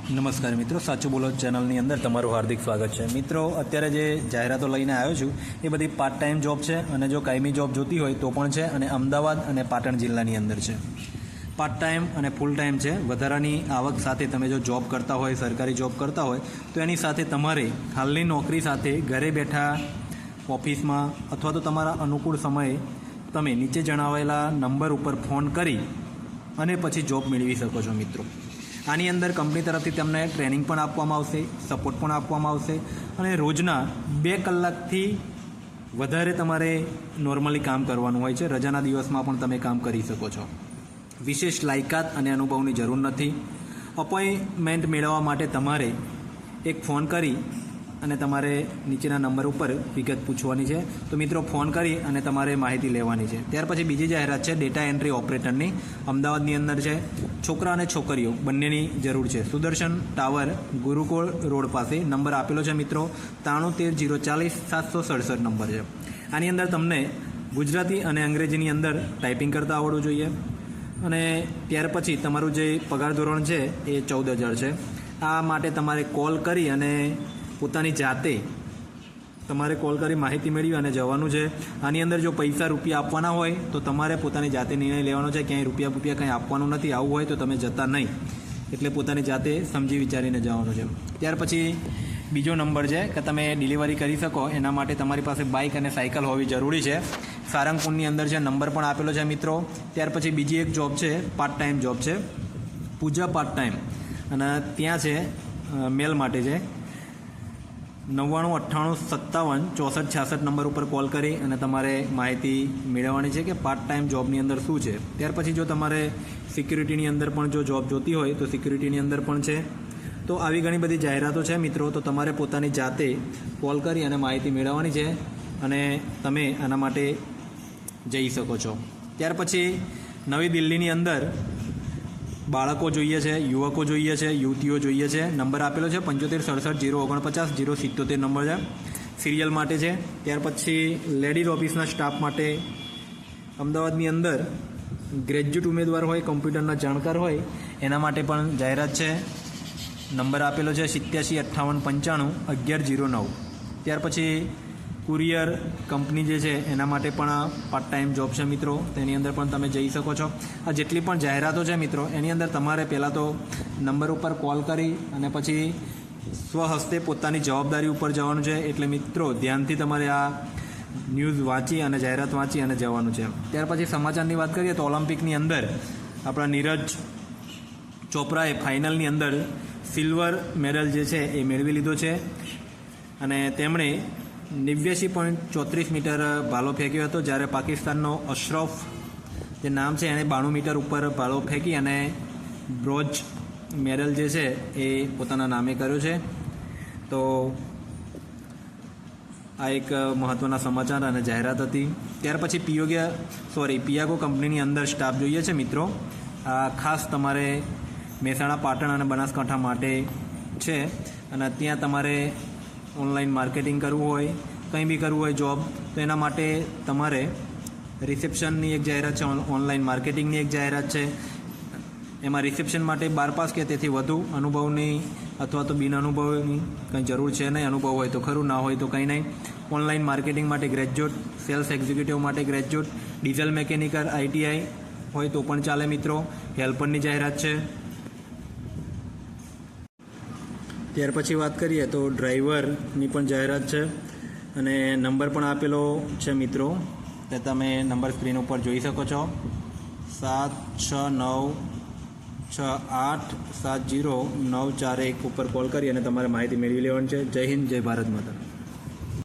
નમસ્કાર મિત્રો, સાચું બોલો ચેનલની અંદર તમારું હાર્દિક સ્વાગત છે। મિત્રો, અત્યારે જે જાહેરાતો લઈને આવ્યો છું એ બધી પાર્ટ ટાઈમ જોબ છે અને જો કાયમી જોબ જોતી હોય તો પણ છે અને અમદાવાદ અને પાટણ જિલ્લાની અંદર છે। પાર્ટ ટાઈમ અને ફૂલ ટાઈમ છે। વધારાની આવક સાથે તમે જો જોબ કરતા હોય, સરકારી જોબ કરતા હોય તો એની સાથે તમારે હાલની નોકરી સાથે ઘરે બેઠા ઓફિસમાં અથવા તો તમારા અનુકૂળ સમયે તમે નીચે જણાવેલા નંબર ઉપર ફોન કરી અને પછી જોબ મેળવી શકો છો। મિત્રો, આની અંદર કંપની તરફથી તમને ટ્રેનિંગ પણ આપવામાં આવશે, સપોર્ટ પણ આપવામાં આવશે અને રોજના 2 કલાકથી વધારે તમારે નોર્મલી કામ કરવાનું હોય છે। રજાના દિવસમાં પણ તમે કામ કરી શકો છો। વિશેષ લાયકાત અને અનુભવની જરૂર નથી। અપોઇન્ટમેન્ટ મેળવવા માટે તમારે એક ફોન કરી અને તમારે નીચેના નંબર ઉપર વિગત પૂછવાની છે। તો મિત્રો, ફોન કરી અને તમારે માહિતી લેવાની છે। ત્યાર પછી બીજી જાહેરાત છે ડેટા એન્ટ્રી ઓપરેટરની, અમદાવાદની અંદર છે। છોકરા અને છોકરીઓ બંનેની જરૂર છે। સુદર્શન ટાવર, ગુરુકુળ રોડ પાસે નંબર આપેલો છે મિત્રો, 93 040 767 નંબર છે। આની અંદર તમને ગુજરાતી અને અંગ્રેજીની અંદર ટાઈપિંગ કરતાં આવડવું જોઈએ અને ત્યાર પછી તમારું જે પગાર ધોરણ છે એ 14,000 છે। આ માટે તમારે કોલ કરી અને પોતાની જાતે તમારે કોલ કરી માહિતી મેળવી અને જવાનું છે। આની અંદર જો પૈસા રૂપિયા આપવાના હોય તો તમારે પોતાની જાતે નિર્ણય લેવાનો છે। ક્યાંય રૂપિયા કંઈ આપવાનું નથી। આવું હોય તો તમે જતા નહીં, એટલે પોતાની જાતે સમજી વિચારીને જવાનું છે। ત્યાર પછી બીજો નંબર છે કે તમે ડિલિવરી કરી શકો એના માટે તમારી પાસે બાઇક અને સાયકલ હોવી જરૂરી છે। સારંગપુરની અંદર છે, નંબર પણ આપેલો છે મિત્રો। ત્યાર પછી બીજી એક જોબ છે, પાર્ટ ટાઈમ જોબ છે, પૂજા પાર્ટ ટાઈમ, અને ત્યાં છે મેલ માટે છે। 99 98 57 64 66 નંબર ઉપર કોલ કરી અને તમારે માહિતી મેળવવાની છે કે પાર્ટ ટાઈમ જોબની અંદર શું છે। ત્યાર પછી જો તમારે સિક્યુરિટીની અંદર પણ જો જોબ જોતી હોય તો સિક્યુરિટીની અંદર પણ છે। તો આવી ઘણી બધી જાહેરાતો છે મિત્રો, તો તમારે પોતાની જાતે કોલ કરી અને માહિતી મેળવવાની છે અને તમે આના માટે જઈ શકો છો। ત્યાર પછી નવી દિલ્હીની અંદર બાળકો જોઈએ છે, યુવકો જોઈએ છે, યુવતીઓ જોઈએ છે। નંબર આપેલો છે 75 67 049 077 નંબર છે, સિરિયલ માટે છે। ત્યાર પછી લેડીઝ ઓફિસના સ્ટાફ માટે અમદાવાદની અંદર ગ્રેજ્યુએટ ઉમેદવાર હોય, કમ્પ્યુટરના જાણકાર હોય એના માટે પણ જાહેરાત છે। નંબર આપેલો છે 87 58 95 1109। ત્યાર પછી કુરિયર કંપની જે છે એના માટે પણ પાર્ટ ટાઈમ જોબ છે મિત્રો, તેની અંદર પણ તમે જઈ શકો છો। આ જેટલી પણ જાહેરાતો છે મિત્રો, એની અંદર તમારે પહેલાં તો નંબર ઉપર કોલ કરી અને પછી સ્વહસ્તે પોતાની જવાબદારી ઉપર જવાનું છે। એટલે મિત્રો, ધ્યાનથી તમારે આ ન્યૂઝ વાંચી અને જાહેરાત વાંચી અને જવાનું છે। ત્યાર પછી સમાચારની વાત કરીએ તો ઓલિમ્પિકની અંદર આપણા નીરજ ચોપરાએ ફાઇનલની અંદર સિલ્વર મેડલ જે છે એ મેળવી લીધો છે અને તેમણે 89.34 મીટર ભાલો ફેંક્યો હતો, જ્યારે પાકિસ્તાનનો અશરફ જે નામ છે એણે 92 મીટર ઉપર ભાલો ફેંકી અને બ્રોન્ઝ મેડલ જે છે એ પોતાના નામે કર્યો છે। તો આ એક મહત્ત્વના સમાચાર અને જાહેરાત હતી। ત્યાર પછી પિયાગો કંપનીની અંદર સ્ટાફ જોઈએ છે મિત્રો। આ ખાસ તમારે મહેસાણા, પાટણ અને બનાસકાંઠા માટે છે અને ત્યાં તમારે ઓનલાઈન માર્કેટિંગ કરવું હોય, કંઈ બી કરવું હોય જોબ, તો એના માટે તમારે રિસેપ્શનની એક જાહેરાત છે, ઓનલાઈન માર્કેટિંગની એક જાહેરાત છે। એમાં રિસેપ્શન માટે 12 પાસ કે તેથી વધુ અનુભવની અથવા તો બિન અનુભવની કંઈ જરૂર છે નહીં। અનુભવ હોય તો ખરું, ના હોય તો કંઈ નહીં। ઓનલાઈન માર્કેટિંગ માટે ગ્રેજ્યુએટ, સેલ્સ એક્ઝિક્યુટિવ માટે ગ્રેજ્યુએટ, ડીઝલ મેકેનિકલ ITI હોય તો પણ ચાલે મિત્રો। હેલ્પરની જાહેરાત છે। ત્યાર પછી વાત કરીએ તો ડ્રાઈવરની પણ જાહેરાત છે અને નંબર પણ આપેલો છે મિત્રો, તે તમે નંબર સ્ક્રીન ઉપર જોઈ શકો છો। 7696870941 ઉપર કોલ કરી અને તમારે માહિતી મેળવી લેવાની છે। જય હિન્દ, જય ભારત માતા।